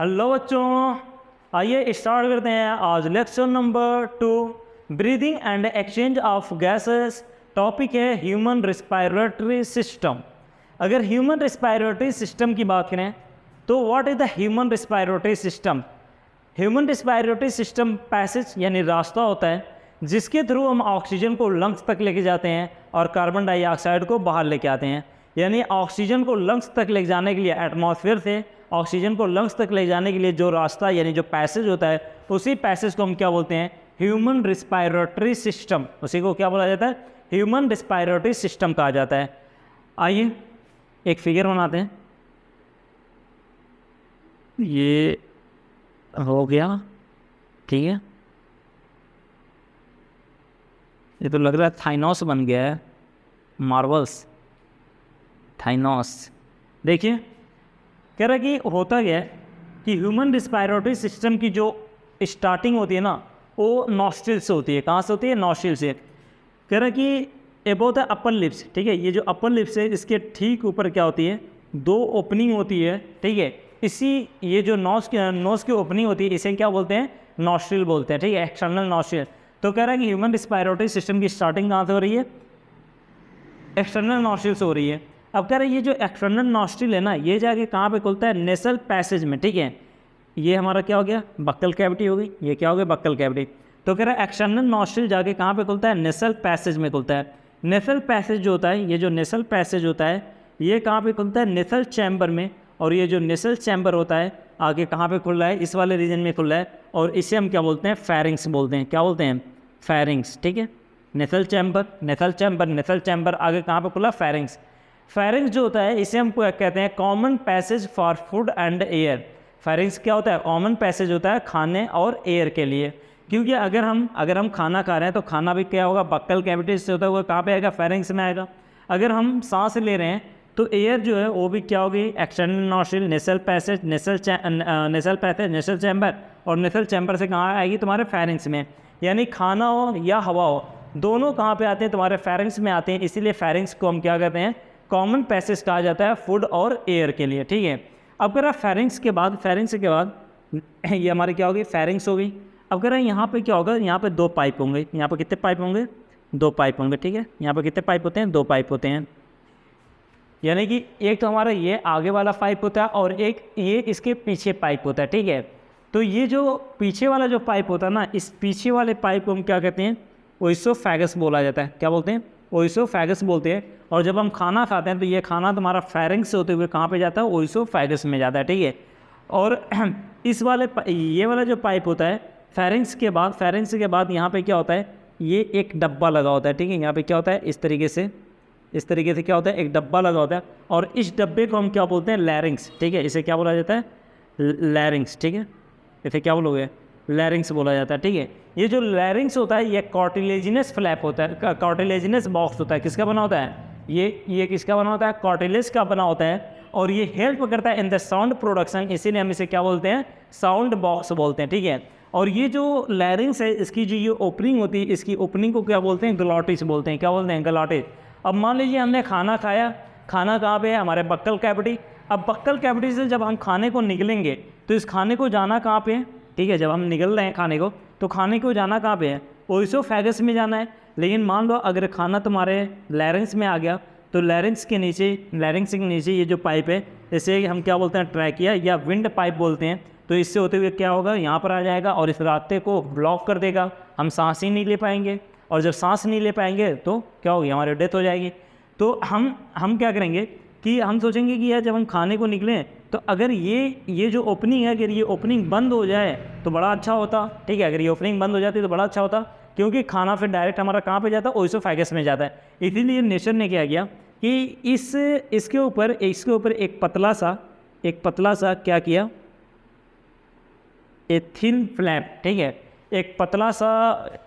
Hello बच्चों, आइए start करते हैं आज lecture number 2 breathing and exchange of gases. Topic है ह्यूमन रेस्पिरेटरी सिस्टम। अगर ह्यूमन रेस्पिरेटरी सिस्टम की बात करें तो what is the human respiratory system. Human respiratory system passage यानी रास्ता होता है जिसके थ्रू हम ऑक्सीजन को लंग्स तक लेके जाते हैं और कार्बन डाइऑक्साइड को बाहर लेके आते हैं। यानी ऑक्सीजन को लंग्स तक ले जाने के लिए एटमॉस्फेयर से ऑक्सीजन को लंग्स तक ले जाने के लिए जो रास्ता यानी जो पैसेज होता है उसी पैसेज को हम क्या बोलते हैं, ह्यूमन रेस्पिरेटरी सिस्टम। उसी को क्या बोला जाता है, ह्यूमन रेस्पिरेटरी सिस्टम कहा जाता है। आइए एक फिगर बनाते हैं। ये हो गया, ठीक है। ये तो लग रहा है थाइनोस बन गया है, मार्वल्स थाइनोस। देखिए कह रहा है कि होता क्या है कि ह्यूमन रेस्पिरेटरी सिस्टम की जो स्टार्टिंग होती है ना वो नॉस्ट्रिल से होती है। कहाँ से होती है, नॉस्ट्रिल से। कह रहा है कि एबोव द अपर लिप्स, ठीक है। ये जो अपर लिप्स है इसके ठीक ऊपर क्या होती है, दो ओपनिंग होती है, ठीक है। इसी ये जो नोज की ओपनिंग होती है इसे क्या बोलते हैं, नॉस्ट्रिल बोलते हैं, ठीक है, एक्सटर्नल नॉस्ट्रिल। तो कह रहा है कि ह्यूमन रेस्पिरेटरी सिस्टम की स्टार्टिंग कहाँ से हो रही है, एक्सटर्नल नॉस्ट्रिल से हो रही है। अब कह रहे हैं ये जो एक्सटर्नल नॉस्ट्रिल है ना ये जाके कहाँ पे खुलता है, नेसल पैसेज में, ठीक है। ये हमारा क्या हो गया, बक्कल कैविटी हो गई, ये क्या हो गया, बक्कल कैविटी। तो कह रहा है एक्सटर्नल नॉस्ट्रिल जाके कहाँ पे खुलता है, नेसल पैसेज में खुलता है। नेसल पैसेज जो होता है, ये जो नेसल पैसेज होता है ये कहाँ पे खुलता है, नेसल चैम्बर में। और ये जो नेसल चैम्बर होता है आगे कहाँ पे खुल रहा है, इस वाले रीजन में खुल रहा है और इसे हम क्या बोलते हैं, फेरिंग्स बोलते हैं। क्या बोलते हैं, फेरिंग्स, ठीक है। नेसल चैम्बर, नेसल चैम्बर, नेसल चैम्बर, आगे कहाँ पे खुला, फेरिंग्स। फेरिंग्स जो होता है इसे हम कहते हैं common passage for food and air. Pharynx क्या होता है, कॉमन पैसेज होता है खाने और एयर के लिए। क्योंकि अगर हम खाना खा रहे हैं तो खाना भी क्या होगा, बक्कल कैविटी से होता है, वो कहाँ पे आएगा, फेरिंग्स में आएगा। अगर हम सांस ले रहे हैं तो एयर जो है वो भी क्या होगी, external nostril, nasal passage, nasal passage, nasal chamber, और नेसल चैम्बर से कहाँ आएगी, तुम्हारे फेरिंग्स में। यानी खाना हो या हवा हो दोनों कहाँ पे आते हैं, तुम्हारे फेरिंग्स में आते हैं। इसीलिए फेरिंग्स को हम क्या कहते हैं, कॉमन पैसेज कहा जाता है फूड और एयर के लिए, ठीक है। अब कह रहा है फेरिंग्स के बाद ये हमारी क्या होगी, फेरिंग्स हो गई। अब कह रहा है यहाँ पे क्या होगा, यहाँ पे दो पाइप होंगे। यहाँ पे कितने पाइप होंगे, दो पाइप होंगे, ठीक है। यहाँ पे कितने पाइप होते हैं, दो पाइप होते हैं। यानी कि एक तो हमारा ये आगे वाला पाइप होता है और एक ये इसके पीछे पाइप होता है, ठीक है। तो ये जो पीछे वाला जो पाइप होता है ना, इस पीछे वाले पाइप को हम क्या कहते हैं, ओइसोफेगस बोला जाता है। क्या बोलते हैं, ओइसोफेगस बोलते हैं। और जब हम खाना खाते हैं तो ये खाना तुम्हारा फेरिंग्स से होते हुए कहाँ पे जाता है, ओइसोफेगस में जाता है, ठीक है। और इस वाले ये वाला जो पाइप होता है फेरिंग्स के बाद यहाँ पे क्या होता है, ये एक डब्बा लगा होता है, ठीक है। यहाँ पे क्या होता है, इस तरीके से क्या होता है, एक डब्बा लगा होता है और इस डब्बे को हम क्या बोलते हैं, लैरिंग्स, ठीक है। इसे क्या बोला जाता है, लैरिंग्स, ठीक है। इसे क्या बोलोगे, लैरिंग्स बोला जाता है, ठीक है। ये जो लैरिंग्स होता है ये कार्टिलेजिनस फ्लैप होता है, कार्टिलेजिनस बॉक्स होता है। किसका बना होता है, ये किसका बना होता है, कार्टिलेज का बना होता है। और ये हेल्प करता है इन द साउंड प्रोडक्शन, इसीलिए हम इसे क्या बोलते हैं, साउंड बॉक्स बोलते हैं, ठीक है। और ये जो लैरिंग्स है इसकी जो ये ओपनिंग होती है, इसकी ओपनिंग को क्या बोलते हैं, ग्लॉटिस बोलते हैं। क्या बोलते हैं, ग्लॉटिस। अब मान लीजिए हमने खाना खाया, खाना कहाँ पे है, हमारे बक्कल कैविटी। अब बक्कल कैविटी से जब हम खाने को निकलेंगे तो इस खाने को जाना कहाँ पे है, ठीक है। जब हम निकल रहे हैं खाने को तो खाने को जाना कहाँ पे है, ओइसोफेगस में जाना है। लेकिन मान लो अगर खाना तुम्हारे लैरिंग्स में आ गया तो लैरिंग्स के नीचे ये जो पाइप है इसे हम क्या बोलते हैं, ट्रैकिया या विंड पाइप बोलते हैं। तो इससे होते हुए क्या होगा, यहाँ पर आ जाएगा और इस रास्ते को ब्लॉक कर देगा, हम सांस ही नहीं ले पाएंगे। और जब सांस नहीं ले पाएंगे तो क्या होगी, हमारी डेथ हो जाएगी। तो हम क्या करेंगे कि हम सोचेंगे कि यार जब हम खाने को निकलें तो अगर ये जो ओपनिंग है, अगर ये ओपनिंग बंद हो जाए तो बड़ा अच्छा होता, ठीक है। अगर ये ओपनिंग बंद हो जाती तो बड़ा अच्छा होता, क्योंकि खाना फिर डायरेक्ट हमारा कहाँ पे जाता है, ओइसोफेगस में जाता है। इसीलिए नेचर ने क्या किया कि इसके ऊपर एक पतला सा क्या किया, ए थिन फ्लैप, ठीक है, एक पतला सा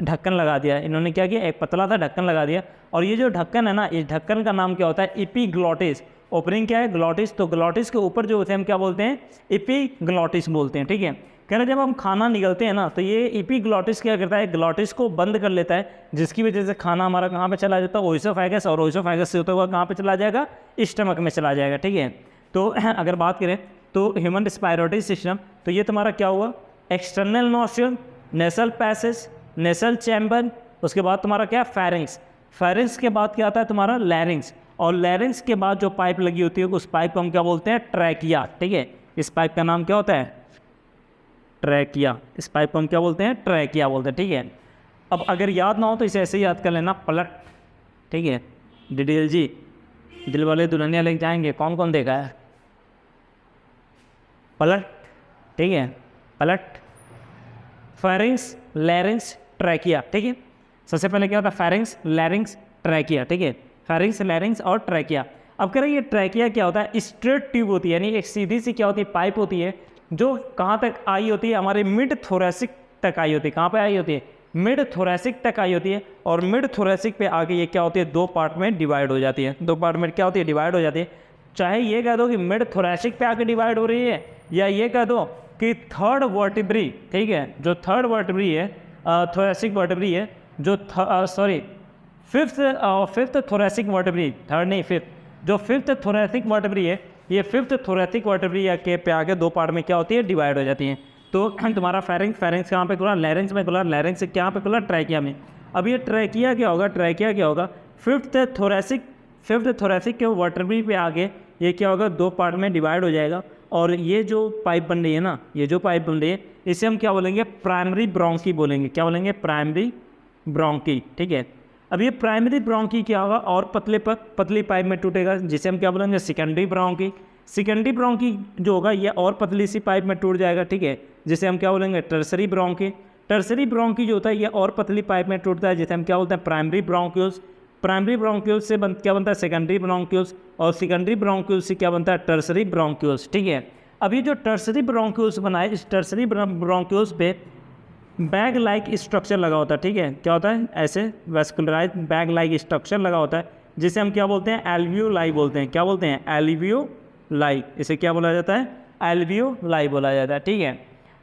ढक्कन लगा दिया। इन्होंने क्या किया, एक पतला सा ढक्कन लगा दिया। और ये जो ढक्कन है ना, इस ढक्कन का नाम क्या होता है, एपिग्लॉटिस। ओपनिंग क्या है, ग्लॉटिस। तो ग्लॉटिस के ऊपर जो होते हैं हम क्या बोलते हैं, एपिग्लॉटिस बोलते हैं, ठीक है। कह रहे जब हम खाना निगलते हैं ना तो ये एपिग्लॉटिस क्या करता है, ग्लॉटिस को बंद कर लेता है, जिसकी वजह से खाना हमारा कहाँ पे चला जाता है, ओइसोफेगस। और ओइसोफेगस से होता हुआ कहाँ पे चला जाएगा, स्टमक में चला जाएगा, ठीक है। तो अगर बात करें तो ह्यूमन रिस्पायरेटरी सिस्टम, तो ये तुम्हारा क्या हुआ, external nostril, nasal passage, nasal chamber, उसके बाद तुम्हारा क्या, फेरिंग्स, फेरिंग्स के बाद क्या आता है तुम्हारा लैरिंग्स, और लैरिंग्स के बाद जो पाइप लगी होती है उस पाइप को हम क्या बोलते हैं, ट्रैकिया। ठीक है, इस पाइप का नाम क्या होता है, ट्रैकिया। इस पाइप को हम क्या बोलते हैं, ट्रैकिया बोलते हैं। ठीक है, अब अगर याद ना हो तो इसे ऐसे ही याद कर लेना, पलट। ठीक है, DDLG दिल वाले दुल्हनिया लेके जाएंगे, कौन कौन देखा है, पलट। ठीक है, पलट, फेरिंग्स, लैरिंग्स, ट्रैकिया। ठीक है, सबसे पहले क्या होता है, फेरिंग्स, लैरिंग्स, ट्रैकिया। ठीक है, फेरिंग्स, लैरिंग्स और ट्रैकिया। अब कह रहे हैं ये ट्रैकिया क्या होता है, स्ट्रेट ट्यूब होती है, यानी एक सीधी सी क्या होती है, पाइप होती है, जो कहाँ तक आई होती है, हमारे मिड थोरेसिक तक आई होती है। कहाँ पे आई होती है, मिड थोरेसिक तक आई होती है, और मिड थोरेसिक पे आके ये क्या होती है, दो पार्ट में डिवाइड हो जाती है। दो पार्ट में क्या होती है, डिवाइड हो जाती है। चाहे ये कह दो कि मिड थोरेसिक पे आके डिवाइड हो रही है, या ये कह दो कि थर्ड वर्टिब्री, ठीक है, जो थर्ड वर्टिब्री है, थोरेसिक वर्टिब्री है, जो फिफ्थ थोरेसिक वर्टिब्री, थर्ड नहीं फिफ्थ, जो फिफ्थ थोरेसिक वर्टिब्री है, ये फिफ्थ थोरेसिक वर्टिब्री के पे आगे दो पार्ट में क्या होती है, डिवाइड हो जाती है। तो तुम्हारा फेरिंग्स, फेरिंग्स कहाँ पे खुला, लैरिंग्स में खुला, लैरिंग्स से कहाँ पे खुला, ट्रैकिया में। अब ये ट्रैकिया क्या होगा, ट्रैकिया क्या होगा, फिफ्थ थोरेसिक के वर्टिब्री पे आगे ये क्या होगा, दो पार्ट में डिवाइड हो जाएगा, और ये जो पाइप बन रही है ना, ये जो पाइप बन रही है, इसे हम क्या बोलेंगे, प्राइमरी ब्रोंकी बोलेंगे। क्या बोलेंगे, प्राइमरी ब्रोंकी। ठीक है, अब ये प्राइमरी ब्रोंकी क्या होगा, और पतली पाइप में टूटेगा, जिसे हम क्या बोलेंगे, सेकेंडरी ब्रोंकी। सेकेंडरी ब्रोंकी जो होगा ये और पतली सी पाइप में टूट जाएगा। ठीक है, जिसे हम क्या बोलेंगे, टर्सरी ब्रोंकी। टर्सरी ब्रोंकी जो होता है ये और पतली पाइप में टूटता है, जिसे हम क्या बोलते हैं, प्राइमरी ब्रोंक्यूल्स। प्राइमरी ब्रोंक्यूल्स से क्या बनता है, सेकेंडरी ब्रोंक्यूल्स, और सेकेंडरी ब्रोंक्यूल्स से क्या बनता है, टर्सरी ब्रोंक्यूल्स। ठीक है, अब ये जो टर्सरी ब्रोंक्यूल्स बनाए, इस टर्सरी ब्रोंक्यूल्स पे बैग लाइक स्ट्रक्चर लगा होता है। ठीक है, क्या होता है, ऐसे वेस्कुलराइज बैग लाइक स्ट्रक्चर लगा होता है, जिसे हम क्या बोलते हैं, एल्वियोलाई बोलते हैं। क्या बोलते हैं, एल्वियोलाई। इसे क्या बोला जाता है, एल्वियोलाई बोला जाता है। ठीक है,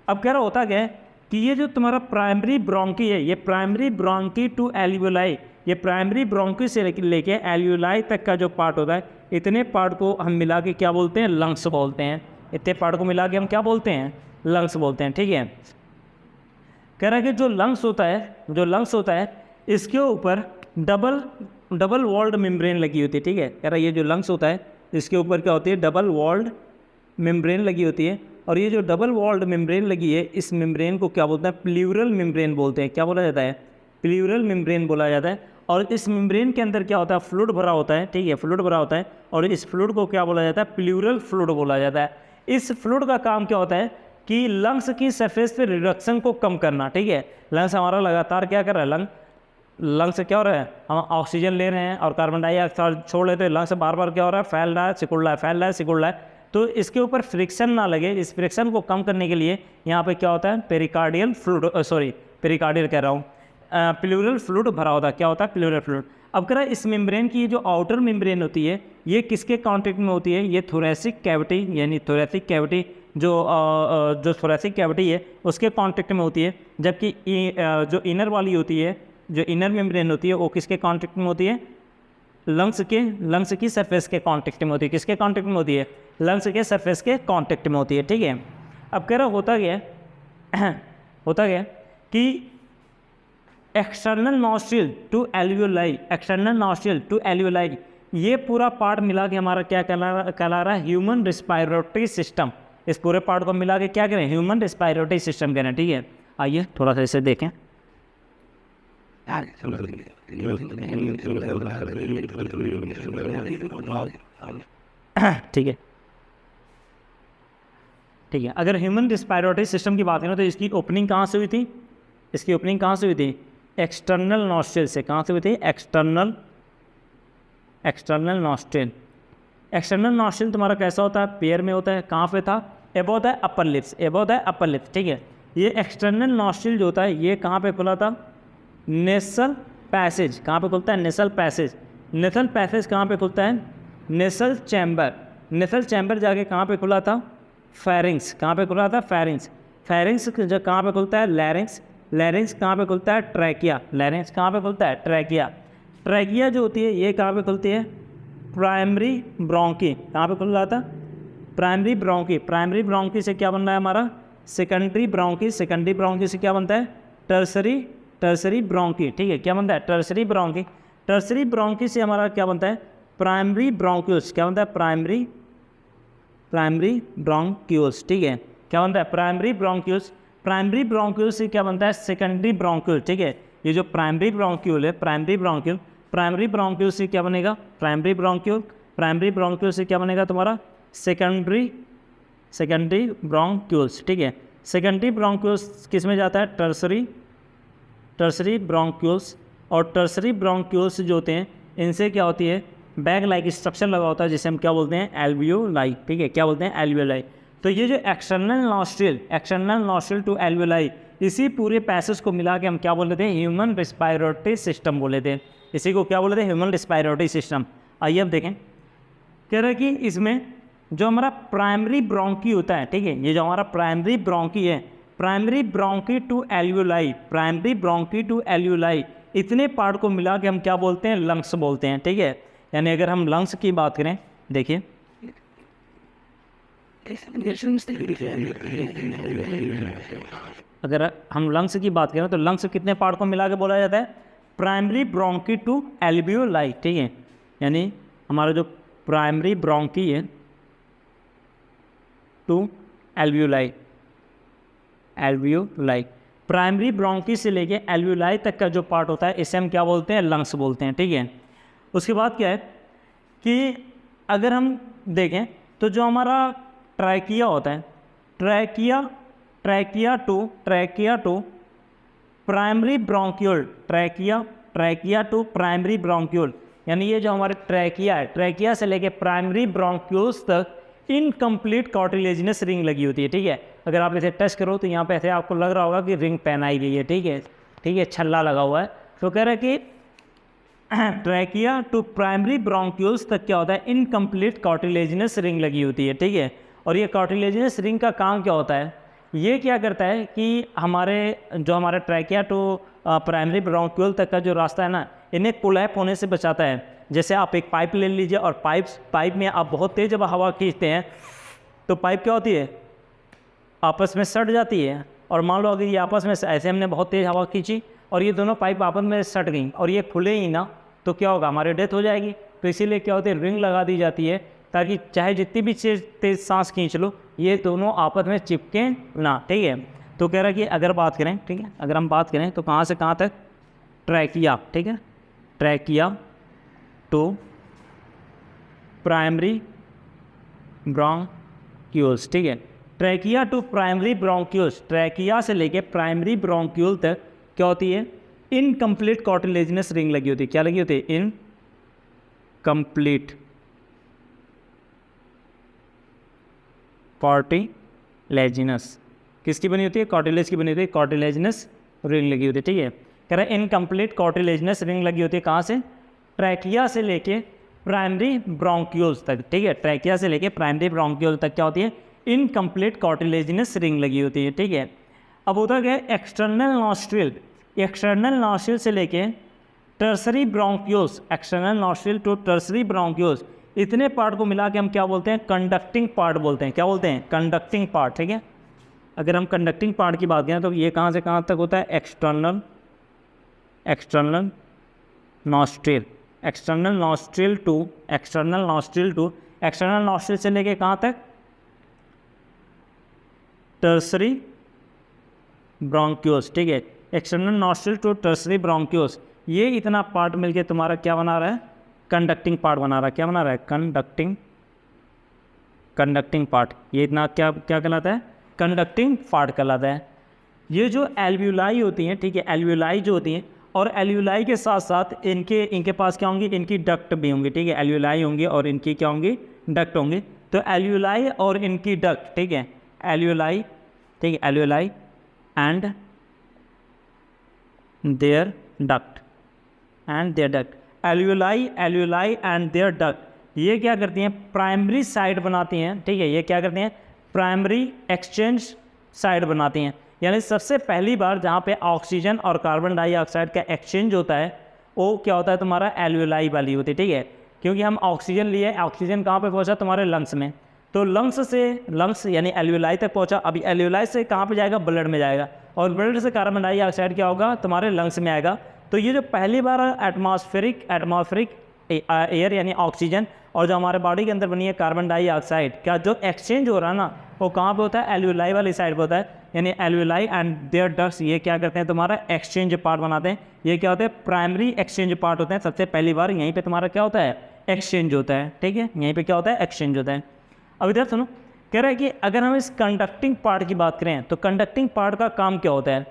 अब कह रहा होता क्या है कि ये जो तुम्हारा प्राइमरी ब्रोंकी है, ये प्राइमरी ब्रोंकी टू एल्वियोलाई, ये प्राइमरी ब्रोंकी से लेके एल्वियोलाई तक का जो पार्ट होता है, इतने पार्ट को हम मिला के क्या बोलते हैं, लंग्स बोलते हैं। इतने पार्ट को मिला के हम क्या बोलते हैं, लंग्स बोलते हैं। ठीक है, कह रहा है कि जो लंग्स होता है इसके ऊपर डबल वॉल्ड मेम्ब्रेन लगी होती है। ठीक है, कह रहा है ये जो लंग्स होता है इसके ऊपर क्या होती है, डबल वॉल्ड मेम्ब्रेन लगी होती है, और ये जो डबल वॉल्ड मेम्ब्रेन लगी है, इस मेम्ब्रेन को क्या बोलते हैं, प्लूरल मेम्ब्रेन बोलते हैं। क्या बोला जाता है, प्लूरल मेम्ब्रेन बोला जाता है। और इस मेम्ब्रेन के अंदर क्या होता है, फ्लूइड भरा होता है। ठीक है, फ्लूइड भरा होता है, और इस फ्लूइड को क्या बोला जाता है, प्लूरल फ्लूइड बोला जाता है। इस फ्लूइड का काम क्या होता है कि लंग्स की सरफेस पे रिडक्शन को कम करना। ठीक है, लंग्स हमारा लगातार क्या कर रहा है, लंग्स से क्या हो रहा है, हम ऑक्सीजन ले रहे हैं और कार्बन डाइऑक्साइड छोड़ लेते हैं, लंग्स से बार बार क्या हो रहा है, फैल रहा है, सिकुड़ रहा है, फैल रहा है, सिकुड़ रहा है। तो इसके ऊपर फ्रिक्शन ना लगे, इस फ्रिक्शन को कम करने के लिए यहाँ पे क्या होता है, पेरिकार्डियल फ्लूइड, पेरिकार्डियल कह रहा हूँ, प्लूरल फ्लूइड भरा होता है। क्या होता है, प्लूरल फ्लूइड। अब कह रहा है इस मेम्ब्रेन की जो आउटर मेम्ब्रेन होती है, ये किसके कॉन्टेक्ट में होती है, ये थोरेसिक कैविटी, यानी थोरेसिक कैविटी जो थोरेसिक कैविटी है उसके कांटेक्ट में होती है, जबकि जो इनर वाली होती है, जो इनर मेम्ब्रेन होती है, वो किसके कांटेक्ट में होती है, लंग्स की सरफेस के कांटेक्ट में होती है। किसके कांटेक्ट में होती है, लंग्स के सरफेस के कांटेक्ट में होती है। ठीक है, अब कह रहा होता क्या कि एक्सटर्नल नॉस्ट्रिल टू एल्वियोलाई, ये पूरा पार्ट मिला के हमारा क्या कहला रहा है, ह्यूमन रिस्पायरेटरी सिस्टम। इस पूरे पार्ट को मिला के क्या करें, ह्यूमन रिस्पायरेटरी सिस्टम करें। ठीक है, आइए थोड़ा सा इसे देखें। ठीक है, अगर ह्यूमन रिस्पायरेटरी सिस्टम की बात करें तो इसकी ओपनिंग कहाँ से हुई थी, एक्सटर्नल नॉस्ट्रिल से। कहाँ से हुई थी, एक्सटर्नल नॉस्ट्रिल। एक्सटर्नल नॉस्ट्रिल तुम्हारा कैसा होता है, पेयर में होता है। कहाँ पे था, एबोव द अपर लिप्स, ठीक है। ये एक्सटर्नल नॉस्ट्रिल जो होता है ये कहाँ पे खुला था, नेसल पैसेज। कहाँ पे खुलता है, नेसल पैसेज कहाँ पे खुलता है, नेसल चैम्बर जाके कहाँ पे खुला था, फेरिंग्स। कहाँ पे खुला था, फेरिंग्स जो कहाँ पे खुलता है, लैरिंग्स कहाँ पे खुलता है, ट्रैकिया। ट्रैकिया जो होती है ये कहाँ पे खुलती है, प्राइमरी ब्रोंकी। कहाँ पे खुल रहा था, प्राइमरी ब्रोंकी से क्या बन रहा है हमारा सेकेंडरी ब्रोंकी से क्या बनता है टर्सरी ब्रोंकी, ठीक है, क्या बनता है टर्सरी ब्रोंकी से हमारा क्या बनता है प्राइमरी ब्रोंक्यूल्स, क्या बनता है प्राइमरी ब्रोंक्यूल्स, ठीक है, क्या बनता है प्राइमरी ब्रोंक्यूल्स से क्या बनता है सेकेंडरी ब्रोंक्यूल, ठीक है। ये जो प्राइमरी ब्रोंक्यूल है प्राइमरी ब्रोंक्यूल से क्या बनेगा प्राइमरी ब्रोंक्यूल से क्या बनेगा तुम्हारा सेकेंडरी ब्रोंक्यूल्स, ठीक है। सेकेंडरी ब्रोंक्यूल्स किस में जाता है टर्सरी ब्रोंक्यूल्स, और टर्सरी ब्रोंक्यूल्स जो होते हैं इनसे क्या होती है बैग लाइक स्ट्रक्चर लगा होता है जिसे हम क्या बोलते हैं एल्वियोलाई, ठीक है, क्या बोलते हैं एल्वियोलाई। तो ये जो एक्सटर्नल नॉस्ट्रिल टू एल्वियोलाई, इसी पूरे पैसेज को मिला के हम क्या बोल लेते हैं ह्यूमन रिस्पायरेटरी सिस्टम बोल लेते हैं, इसी को क्या बोल लेते हैं ह्यूमन रिस्पायरेटरी सिस्टम। आइए अब देखें, कह रहा है कि इसमें जो हमारा प्राइमरी ब्रोंकी होता है, ठीक है, ये जो हमारा प्राइमरी ब्रोंकी है प्राइमरी ब्रोंकी टू एल्वियोलाई इतने पार्ट को मिला के हम क्या बोलते हैं लंग्स बोलते हैं, ठीक है। यानी अगर हम लंग्स की बात करें, देखिए अगर हम लंग्स की बात करें तो लंग्स कितने पार्ट को मिला के बोला जाता है प्राइमरी ब्रोंकी टू एल्वियोलाई, ठीक है। यानी हमारा जो प्राइमरी ब्रोंकी है टू एल्वियोलाई प्राइमरी ब्रोंकी से लेके एल्वियोलाई तक का जो पार्ट होता है इसे हम क्या बोलते हैं लंग्स बोलते हैं, ठीक है। उसके बाद क्या है कि अगर हम देखें तो जो हमारा ट्रैकिया होता है trachea to primary bronchiole trachea to primary bronchiole, यानी ये जो हमारे ट्रैकिया है ट्रैकिया से लेके प्राइमरी ब्रोंक्यूल्स तक इनकम्प्लीट कार्टिलेजिनस रिंग लगी होती है, ठीक है। अगर आप इसे टच करो तो यहाँ पे ऐसे आपको लग रहा होगा कि रिंग पहनाई गई है, ठीक है, छल्ला लगा हुआ है। तो कह रहा है कि ट्रैकिया टू प्राइमरी ब्रोंक्यूल्स तक क्या होता है इनकम्प्लीट कार्टिलेजिनस रिंग लगी होती है, ठीक है। और ये कार्टिलेजिनस रिंग का काम क्या होता है, ये क्या करता है कि हमारे ट्रैकिया टू प्राइमरी ब्रोंक्यूल तक का जो रास्ता है ना इन्हें कोलैप होने से बचाता है। जैसे आप एक पाइप ले लीजिए और पाइप में आप बहुत तेज़ जब हवा खींचते हैं तो पाइप क्या होती है आपस में सट जाती है, और मान लो अगर ये आपस में ऐसे हमने बहुत तेज़ हवा खींची और ये दोनों पाइप आपस में सट गई और ये खुले ही ना तो क्या होगा हमारी डेथ हो जाएगी। तो इसीलिए क्या होती है रिंग लगा दी जाती है ताकि चाहे जितनी भी तेज़ सांस खींच लो ये दोनों आपस में चिपके ना, ठीक है। तो कह रहा है कि अगर बात करें, ठीक है, अगर हम बात करें तो कहाँ से कहाँ तक ट्रैकिया, ठीक है, ट्रैकिया टू प्राइमरी ब्रोंक्यूल्स, ठीक है, trachea to primary bronchioles, trachea से लेके प्राइमरी ब्रोंक्यूल तक क्या होती है इनकम्प्लीट कार्टिलेजिनस रिंग लगी होती है। क्या लगी होती है इनकम्प्लीट कार्टिलेजिनस, किसकी बनी होती है कार्टिलेज की बनी होती है, कार्टिलेजिनस रिंग लगी होती है, ठीक है। कह रहा है इनकम्प्लीट कार्टिलेजिनस रिंग लगी होती है कहाँ से ट्रैकिया से लेके प्राइमरी ब्रोंक्यूल्स तक, ठीक है, ट्रैकिया से लेके प्राइमरी ब्रोंक्यूल तक क्या होती है इनकम्प्लीट कार्टिलेजिनस रिंग लगी होती है, ठीक है। अब होता क्या है एक्सटर्नल नॉस्ट्रिल से लेके tertiary bronchioles, external nostril to tertiary bronchioles इतने पार्ट को मिला के हम क्या बोलते हैं कंडक्टिंग पार्ट बोलते हैं। क्या बोलते हैं कंडक्टिंग पार्ट, ठीक है। अगर हम कंडक्टिंग पार्ट की बात करें तो ये कहाँ से कहाँ तक होता है एक्सटर्नल नॉस्ट्रिल से लेके कहाँ तक टर्सरी ब्रोंक्यूल्स, ठीक है, external nostril to tertiary bronchioles ये इतना पार्ट मिलके तुम्हारा क्या बना रहा है कंडक्टिंग पार्ट बना रहा है। क्या बना रहा है कंडक्टिंग पार्ट, ये इतना क्या कहलाता है कंडक्टिंग पार्ट कहलाता है। ये जो एल्वियोलाई होती हैं, ठीक है, एल्वियोलाई जो होती हैं और एल्वियोलाई के साथ साथ इनके पास क्या होंगी इनकी डक्ट भी होंगी, ठीक है, एल्वियोलाई होंगी और इनकी क्या होंगी डक्ट होंगी। तो एल्वियोलाई और इनकी डक्ट, ठीक है, एल्वियोलाई, ठीक है, alveoli and their duct alveoli and their duct ये क्या करती हैं प्राइमरी साइड बनाती हैं, ठीक है, ये क्या करती हैं प्राइमरी एक्सचेंज साइड बनाती हैं। यानी सबसे पहली बार जहाँ पे ऑक्सीजन और कार्बन डाइऑक्साइड का एक्सचेंज होता है वो क्या होता है तुम्हारा एल्वियोलाई वाली होती है, ठीक है, क्योंकि हम ऑक्सीजन लिए, ऑक्सीजन कहाँ पे पहुँचा तुम्हारे लंग्स में, तो लंग्स यानी एल्वियोलाई तक पहुंचा। अभी एल्वियोलाई से कहाँ पे जाएगा, ब्लड में जाएगा, और ब्लड से कार्बन डाइऑक्साइड क्या होगा, तुम्हारे लंग्स में आएगा। तो ये जो पहली बार एटमॉस्फेरिक एयर यानी ऑक्सीजन और जो हमारे बॉडी के अंदर बनी है कार्बन डाइऑक्साइड का जो एक्सचेंज हो रहा है ना, वो कहाँ पे होता है, एल्वियोलाई वाली साइड पे होता है। यानी एल्वियोलाई एंड देयर डक्ट्स ये क्या करते हैं, तुम्हारा एक्सचेंज पार्ट बनाते हैं। ये क्या होते हैं, प्राइमरी एक्सचेंज पार्ट होते हैं। सबसे पहली बार यहीं पे तुम्हारा क्या होता है, एक्सचेंज होता है। ठीक है, यहीं पे क्या होता है, एक्सचेंज होता है। अब इधर सुनो, कह रहा है कि अगर हम इस कंडक्टिंग पार्ट की बात करें तो कंडक्टिंग पार्ट का काम क्या होता है,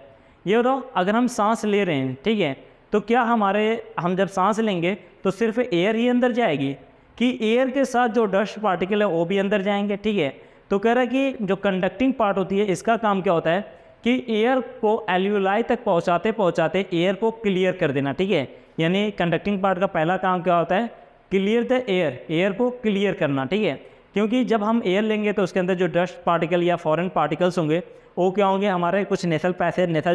ये बताओ। अगर हम सांस ले रहे हैं, ठीक है, तो क्या हम जब सांस लेंगे तो सिर्फ एयर ही अंदर जाएगी कि एयर के साथ जो डस्ट पार्टिकल है वो भी अंदर जाएंगे। ठीक है, तो कह रहा है कि जो कंडक्टिंग पार्ट होती है इसका काम क्या होता है कि एयर को एल्वियोलाई तक पहुँचाते एयर को क्लियर कर देना। ठीक है, यानी कंडक्टिंग पार्ट का पहला काम क्या होता है, क्लियर द एयर को क्लियर करना। ठीक है, क्योंकि जब हम एयर लेंगे तो उसके अंदर जो डस्ट पार्टिकल या फॉरेन पार्टिकल्स होंगे वो क्या होंगे, हमारे कुछ नेसल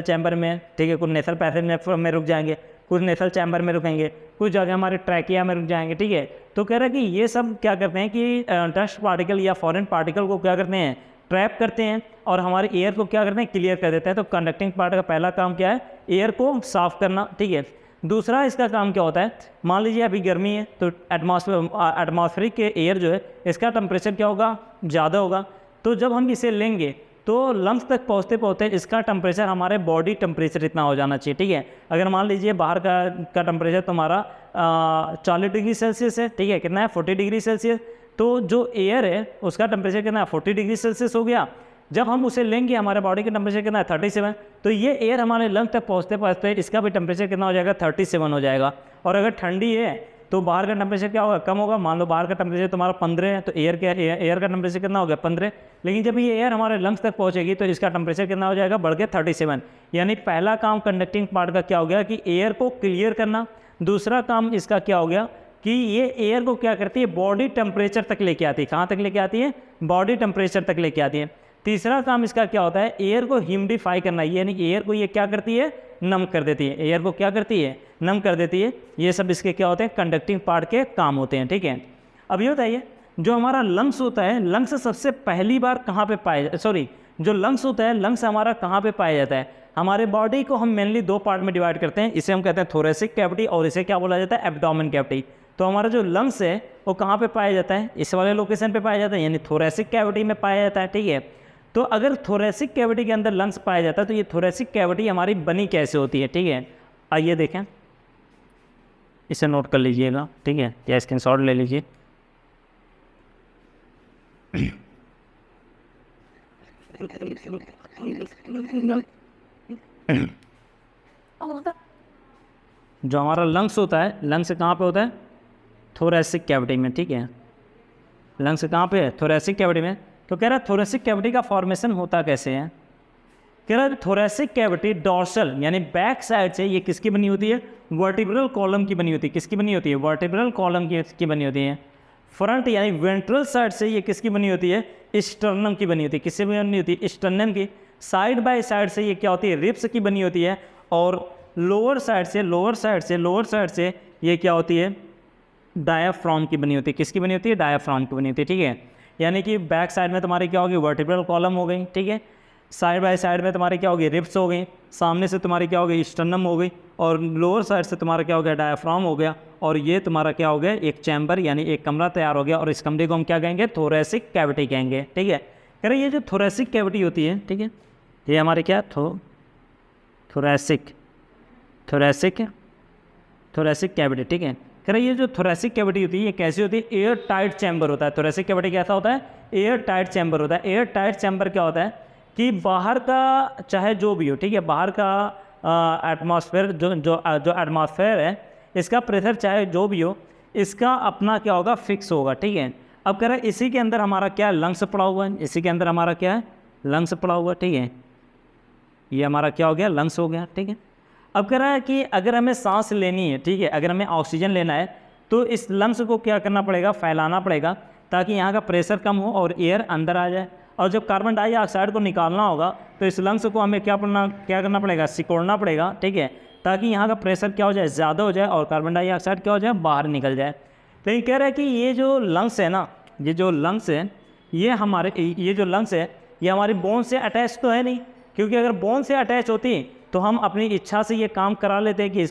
चैम्बर में, ठीक है, कुछ नेसल पैसेज में रुक जाएंगे, कुछ नेसल चैम्बर में रुकेंगे, कुछ जगह हमारे ट्रैकिया में रुक जाएंगे। ठीक है, तो कह रहा है कि ये सब क्या करते हैं कि डस्ट पार्टिकल या फॉरेन पार्टिकल को क्या करते हैं, ट्रैप करते हैं और हमारे एयर को क्या करते हैं, क्लियर कर देते हैं। तो कंडक्टिंग पार्ट का पहला काम क्या है, एयर को साफ करना। ठीक है, दूसरा इसका काम क्या होता है, मान लीजिए अभी गर्मी है तो एटमॉस्फेरिक के एयर जो है इसका टेम्परेचर क्या होगा, ज़्यादा होगा। तो जब हम इसे लेंगे तो लंग्स तक पहुँचते इसका टेम्परेचर हमारे बॉडी टेम्परेचर इतना हो जाना चाहिए। ठीक है, अगर मान लीजिए बाहर का टेम्परेचर तुम्हारा 40 डिग्री सेल्सियस है, ठीक है, कितना है, 40 डिग्री सेल्सियस, तो जो एयर है उसका टेम्परेचर कितना है, 40 डिग्री सेल्सियस हो गया। जब हम उसे लेंगे हमारे बॉडी का टेम्परेचर कितना है, 37, तो ये एयर हमारे लंग तक पहुँचते इसका भी टेम्परेचर कितना हो जाएगा, 37 हो जाएगा। और अगर ठंडी है तो बाहर का टेम्परेचर क्या होगा, कम होगा। मान लो बाहर का टेम्परेचर तुम्हारा 15 है तो एयर का टेम्परेचर कितना हो गया, 15। लेकिन जब ये एयर हमारे लंग्स तक पहुँचेगी तो इसका टेम्परेचर कितना हो जाएगा, बढ़ के 37। यानी पहला काम कंडक्टिंग पार्ट का क्या हो गया कि एयर को क्लियर करना। दूसरा काम इसका क्या हो गया कि ये एयर को क्या करती है, बॉडी टेम्परेचर तक लेके आती है। कहाँ तक लेके आती है, बॉडी टेम्परेचर तक लेके आती है। तीसरा काम इसका क्या होता है, एयर को ह्यूमिडिफाई करना, यानी एयर को ये क्या करती है, नम कर देती है। एयर को क्या करती है, नम कर देती है। ये सब इसके क्या होते हैं, कंडक्टिंग पार्ट के काम होते हैं। ठीक है, अब ये बताइए जो हमारा लंग्स होता है, लंग्स सबसे पहली बार कहाँ पे जो लंग्स होता है, लंग्स हमारा कहाँ पे पाया जाता है। हमारे बॉडी को हम मेनली दो पार्ट में डिवाइड करते हैं, इसे हम कहते हैं थोरेसिक कैविटी और इसे क्या बोला जाता है, एब्डोमेन कैविटी। तो हमारा जो लंग्स है वो कहाँ पे पाया जाता है, इस वाले लोकेशन पे पाया जाता है, यानी थोरेसिक कैविटी में पाया जाता है। ठीक है, तो अगर थोरेसिक कैविटी के अंदर लंग्स पाया जाता है तो ये थोरेसिक कैविटी हमारी बनी कैसे होती है। ठीक है, आइए देखें, इसे नोट कर लीजिएगा। ठीक है, या स्क्रीनशॉट ले लीजिए। जो हमारा लंग्स होता है, लंग्स कहाँ पे होता है, थोरेसिक कैविटी में। ठीक है, लंग्स कहाँ पे है, थोरेसिक कैविटी में। तो कह रहा है थोरेसिक कैविटी का फॉर्मेशन होता कैसे है, कह रहा है थोरेसिक कैविटी डॉर्सल यानी बैक साइड से ये किसकी बनी होती है, वर्टिब्रल कॉलम की बनी होती है। किसकी बनी होती है, वर्टिब्रल कॉलम की बनी होती है। फ्रंट यानी वेंट्रल साइड से ये किसकी बनी होती है, स्टर्नम की बनी होती है। किससे बनी होती है, स्टर्नम की। साइड बाय साइड से ये क्या होती है, रिब्स की बनी होती है। और लोअर साइड से ये क्या होती है, डायाफ्राम की बनी होती है। किसकी बनी होती है, डायाफ्राम की बनी होती है। ठीक है, यानी कि बैक साइड में तुम्हारी क्या होगी, वर्टिब्रल कॉलम हो गई। ठीक है, साइड बाय साइड में तुम्हारी क्या होगी, रिब्स हो गई। सामने से तुम्हारी क्या हो गई, स्टर्नम हो गई। और लोअर साइड से तुम्हारा क्या हो गया, डायाफ्राम हो गया। और ये तुम्हारा क्या हो गया, एक चैम्बर यानी एक कमरा तैयार हो गया। और इस कमरे को हम क्या कहेंगे, थोरेसिक कैविटी कहेंगे। ठीक है, कह रहे ये जो थोरेसिक कैविटी होती है, ठीक है, ये हमारे क्या थोरेसिक कैविटी। ठीक है, कह रहे ये जो थोरेसिक कैविटी होती है ये कैसी होती है, एयर टाइट चैम्बर होता है। थोरेसिक कैविटी कैसा होता है, एयर टाइट चैम्बर होता है। एयर टाइट चैम्बर क्या होता है कि बाहर का चाहे जो भी हो, ठीक है, बाहर का एटमॉस्फेयर जो एटमॉस्फेयर है इसका प्रेशर चाहे जो भी हो, इसका अपना क्या होगा, फिक्स होगा। ठीक है, अब कह रहे हैं इसी के अंदर हमारा क्या लंग्स पड़ा हुआ है, इसी के अंदर हमारा क्या है, लंग्स पड़ा हुआ है। ठीक है, ये हमारा क्या हो गया, लंग्स हो गया। ठीक है, अब कह रहा है कि अगर हमें सांस लेनी है, ठीक है, अगर हमें ऑक्सीजन लेना है तो इस लंग्स को क्या करना पड़ेगा, फैलाना पड़ेगा ताकि यहाँ का प्रेशर कम हो और एयर अंदर आ जाए। और जब कार्बन डाइऑक्साइड को निकालना होगा तो इस लंग्स को हमें क्या करना पड़ेगा, सिकोड़ना पड़ेगा। ठीक है, ताकि यहाँ का प्रेशर क्या हो जाए, ज़्यादा हो जाए और कार्बन डाइऑक्साइड क्या हो जाए, बाहर निकल जाए। तो ये कह रहा है कि ये जो लंग्स है ना, ये जो लंग्स है ये हमारे ये जो लंग्स है ये हमारी बोन से अटैच तो है नहीं, क्योंकि अगर बोन से अटैच होती तो हम अपनी इच्छा से ये काम करा लेते हैं कि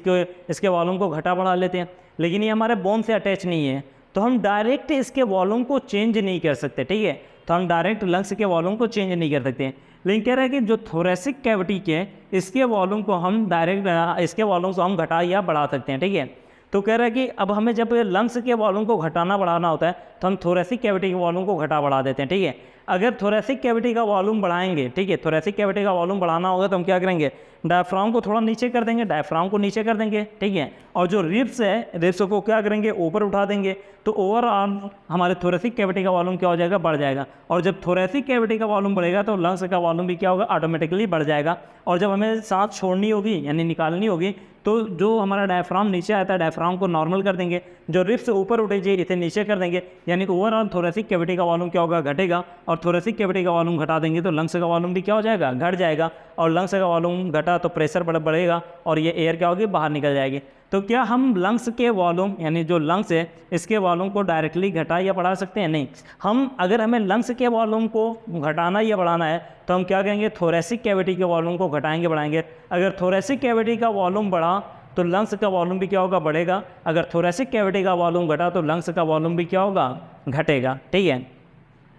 इसके वॉल्यूम को घटा बढ़ा लेते हैं, लेकिन ये हमारे बोन से अटैच नहीं है, तो हम डायरेक्ट इसके वॉल्यूम को चेंज नहीं कर सकते, ठीक है। तो हम डायरेक्ट लंग्स के वॉल्यूम को चेंज नहीं कर सकते, लेकिन कह रहे हैं कि जो थोरेसिक कैविटी के इसके वॉल्यूम को हम डायरेक्ट इसके वॉल्यूम को हम घटा या बढ़ा सकते हैं, ठीक है। तो कह रहा है कि अब हमें जब लंग्स के वॉल्यूम को घटाना बढ़ाना होता है तो हम थोरेसिक कैविटी के वॉल्यूम को घटा बढ़ा देते हैं, ठीक है। अगर थोरेसिक कैविटी का वॉल्यूम बढ़ाएंगे, ठीक है, थोरेसिक कैविटी का वॉल्यूम बढ़ाना होगा तो हम क्या करेंगे, डायफ्राम को थोड़ा नीचे कर देंगे, डायफ्राम को नीचे कर देंगे, ठीक है, और जो रिब्स है रिब्स को क्या करेंगे, ऊपर उठा देंगे, तो ओवरऑल हमारे थोरेसिक कैविटी का वॉल्यूम क्या हो जाएगा, बढ़ जाएगा। और जब थोरेसिक कैविटी का वॉल्यूम बढ़ेगा तो लंग्स का वॉल्यूम भी क्या होगा, ऑटोमेटिकली बढ़ जाएगा। और जब हमें सांस छोड़नी होगी यानी निकालनी होगी तो जो हमारा डायफ्राम नीचे आता है डायफ्राम को नॉर्मल कर देंगे, जो रिब्स ऊपर उठेगी इसे नीचे कर देंगे, यानी ओवरऑल थोरेसिक कैविटी का वॉल्यूम क्या होगा, घटेगा। और थोरेसिक कैविटी का वॉल्यूम घटा देंगे तो लंग्स का वॉल्यूम भी क्या हो जाएगा, घट जाएगा। और लंग्स का वॉल्यूम घटा तो प्रेशर बढ़ेगा और ये एयर क्या होगी, बाहर निकल जाएगी। तो क्या हम लंग्स के वॉल्यूम यानी जो लंग्स है इसके वॉल्यूम को डायरेक्टली घटा या बढ़ा सकते हैं, नहीं। हम अगर हमें लंग्स के वॉल्यूम को घटाना या बढ़ाना है तो हम क्या करेंगे, थोरेसिक कैविटी के वॉल्यूम को घटाएंगे बढ़ाएंगे। अगर थोरेसिक कैविटी का वॉल्यूम बढ़ा तो लंग्स का वॉल्यूम भी क्या होगा, बढ़ेगा। अगर थोरेसिक कैविटी का वॉल्यूम घटा तो लंग्स का वॉल्यूम भी क्या होगा, घटेगा, ठीक है।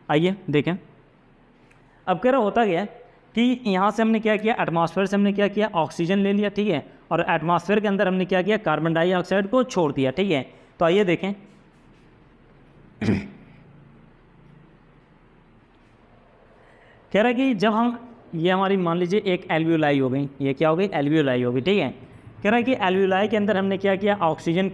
आइए देखें अब कह रहा होता क्या है कि यहाँ से हमने क्या किया, एटमॉस्फेयर से हमने क्या किया, ऑक्सीजन ले लिया, ठीक है, और एटमॉस्फेयर के अंदर हमने क्या किया, कार्बन डाइऑक्साइड को छोड़ दिया, ठीक है। तो आइए देखें कह रहा है कि जब हम ये हमारी मान लीजिए एक एल्वियोलाई हो गई, ये क्या हो गई, एल्वियोलाई हो गई, ठीक है। कह रहा है कि एल्वियोलाई के अंदर हमने क्या किया, ऑक्सीजन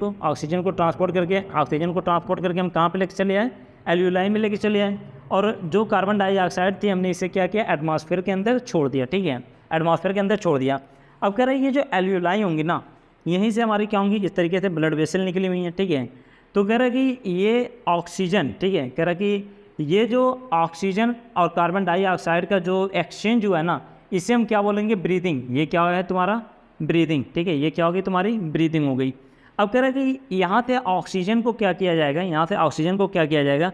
को ट्रांसपोर्ट करके हम कहाँ पे लेके चले आए, एल्वियोलाई में लेके चले आए। और जो कार्बन डाइऑक्साइड थी हमने इसे क्या किया, एटमॉस्फेयर के अंदर छोड़ दिया, ठीक है, एटमॉस्फेयर के अंदर छोड़ दिया। अब कह रहा है ये जो एल्वियोलाई होंगी ना, यहीं से हमारी क्या होंगी, इस तरीके से ब्लड वेसल निकली हुई हैं, ठीक है। तो कह रहा है कि ये ऑक्सीजन, ठीक है, कह रहा है कि ये जो ऑक्सीजन और कार्बन डाइऑक्साइड का जो एक्सचेंज हुआ है ना, इसे हम क्या बोलेंगे, ब्रीदिंग। ये क्या है तुम्हारा, ब्रीदिंग, ठीक है, ये क्या होगी, तुम्हारी ब्रीदिंग हो गई। अब कह रहा है कि यहाँ से ऑक्सीजन को क्या किया जाएगा, यहाँ से ऑक्सीजन को क्या किया जाएगा,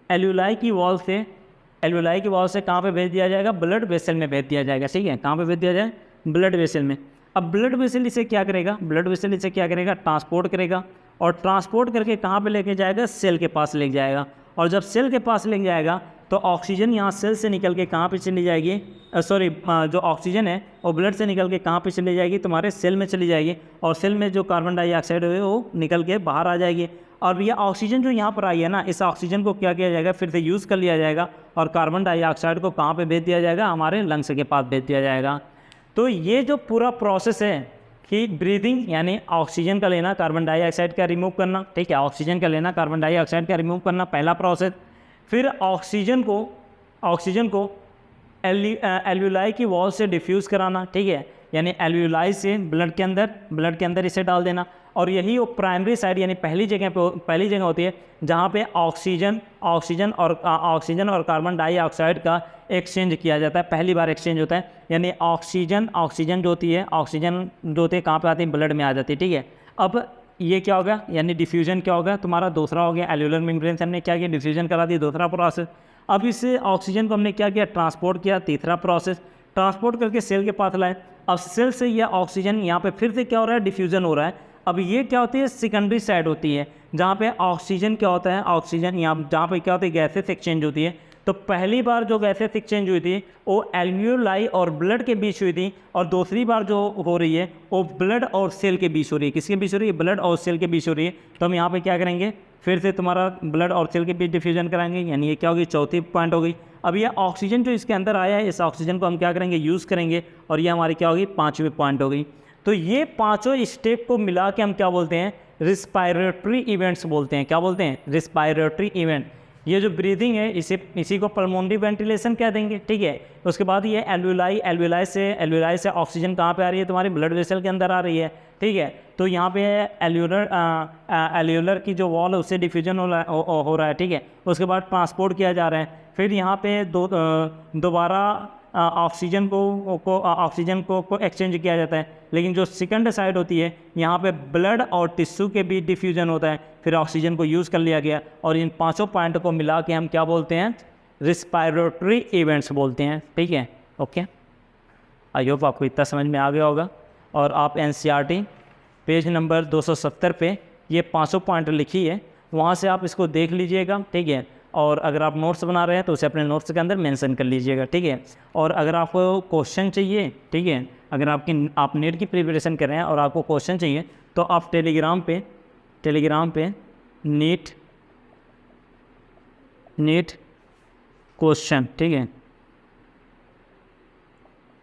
एल्वियोलाई की वॉल से कहाँ पे भेज दिया जाएगा, ब्लड वेसल में भेज दिया जाएगा, ठीक है। कहाँ पे भेज दिया जाए, ब्लड वेसल में। अब ब्लड वेसल इसे क्या करेगा, ट्रांसपोर्ट करेगा, और ट्रांसपोर्ट करके कहाँ पे लेके जाएगा, सेल के पास लेके जाएगा। और जब सेल के पास लेके जाएगा तो ऑक्सीजन यहाँ सेल से निकल के कहाँ पे चली जाएगी, जो ऑक्सीजन है वो ब्लड से निकल के कहाँ पे चली जाएगी, तुम्हारे सेल में चली जाएगी। और सेल में जो कार्बन डाइऑक्साइड है वो निकल के बाहर आ जाएगी। और ये ऑक्सीजन जो यहाँ पर आई है ना, इस ऑक्सीजन को क्या किया जाएगा, फिर से यूज़ कर लिया जाएगा और कार्बन डाइऑक्साइड को कहाँ पे भेज दिया जाएगा, हमारे लंग्स के पास भेज दिया जाएगा। तो ये जो पूरा प्रोसेस है कि ब्रीदिंग यानी ऑक्सीजन का लेना, कार्बन डाइऑक्साइड का रिमूव करना, ठीक है, ऑक्सीजन का लेना, कार्बन डाइऑक्साइड का रिमूव करना, पहला प्रोसेस। फिर ऑक्सीजन को एल्वियोलाई की वॉल से डिफ्यूज़ कराना, ठीक है, यानी एल्वियोलाई से ब्लड के अंदर इसे डाल देना। और यही वो प्राइमरी साइड यानी पहली जगह होती है जहाँ पे ऑक्सीजन और कार्बन डाइऑक्साइड का एक्सचेंज किया जाता है, पहली बार एक्सचेंज होता है। यानी ऑक्सीजन जो होती है कहाँ पे आती है, ब्लड में आ जाती है, ठीक है। अब ये क्या होगा, यानी डिफ्यूजन क्या होगा, तुम्हारा दूसरा हो गया, एल्वियोलर मेम्ब्रेन से हमने क्या किया, डिफ्यूजन करा दी, दूसरा प्रोसेस। अब इस ऑक्सीजन को हमने क्या किया, ट्रांसपोर्ट किया, तीसरा प्रोसेस। ट्रांसपोर्ट करके सेल के पास लाए। अब सेल से यह ऑक्सीजन यहाँ पे फिर से क्या हो रहा है, डिफ्यूजन हो रहा है। अब ये क्या होती है, सेकेंडरी साइड होती है जहाँ पे ऑक्सीजन क्या होता है, ऑक्सीजन यहाँ जहाँ पे क्या होती है, गैसेस एक्सचेंज होती है। तो पहली बार जो गैसेस एक्सचेंज हुई थी वो एल्वियोलाई और ब्लड के बीच हुई थी, और दूसरी बार जो हो रही है वो ब्लड और सेल के बीच हो रही है। किसके बीच हो रही है, ब्लड और सेल के बीच हो रही है। तो हम यहाँ पे क्या करेंगे, फिर से तुम्हारा ब्लड और सेल के बीच डिफ्यूजन कराएंगे, यानी ये क्या होगी, चौथी पॉइंट हो गई। अब ये ऑक्सीजन जो इसके अंदर आया है, इस ऑक्सीजन को हम क्या करेंगे, यूज़ करेंगे, और ये हमारी क्या होगी, पाँचवीं पॉइंट हो गई। तो ये पाँचों स्टेप को मिला के हम क्या बोलते हैं, रिस्पायरेटरी इवेंट्स बोलते हैं। क्या बोलते हैं, रिस्पायरेटरी इवेंट। ये जो ब्रीदिंग है इसी को पल्मोनरी वेंटिलेशन कह देंगे, ठीक है। उसके बाद ये एल्वियोलाई से ऑक्सीजन कहाँ पे आ रही है, तुम्हारी ब्लड वेसल के अंदर आ रही है, ठीक है। तो यहाँ पे एल्वियोलर की जो वॉल है उससे डिफ्यूजन हो रहा है, ठीक है। उसके बाद ट्रांसपोर्ट किया जा रहा है। फिर यहाँ पे दोबारा ऑक्सीजन को एक्सचेंज किया जाता है, लेकिन जो सेकंड साइड होती है यहाँ पे ब्लड और टिश्यू के बीच डिफ्यूजन होता है, फिर ऑक्सीजन को यूज़ कर लिया गया, और इन पांचों पॉइंट को मिला के हम क्या बोलते हैं, रिस्पायरेटरी इवेंट्स बोलते हैं। ठीक है, ओके, आई होप आपको इतना समझ में आ गया होगा। और आप एनसीईआरटी पेज नंबर 270 पे ये पांचों पॉइंट लिखी है, वहाँ से आप इसको देख लीजिएगा। ठीक है, और अगर आप नोट्स बना रहे हैं तो उसे अपने नोट्स के अंदर मेंशन कर लीजिएगा। ठीक है, और अगर आपको क्वेश्चन चाहिए, ठीक है, अगर आप नेट की प्रिपरेशन कर रहे हैं और आपको क्वेश्चन चाहिए तो आप टेलीग्राम पे नीट क्वेश्चन, ठीक है,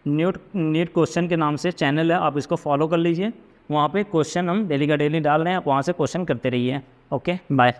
नीट क्वेश्चन के नाम से चैनल है, आप इसको फॉलो कर लीजिए। वहाँ पे क्वेश्चन हम डेली का डेली डाल रहे हैं, आप वहाँ से क्वेश्चन करते रहिए। Okay, bye.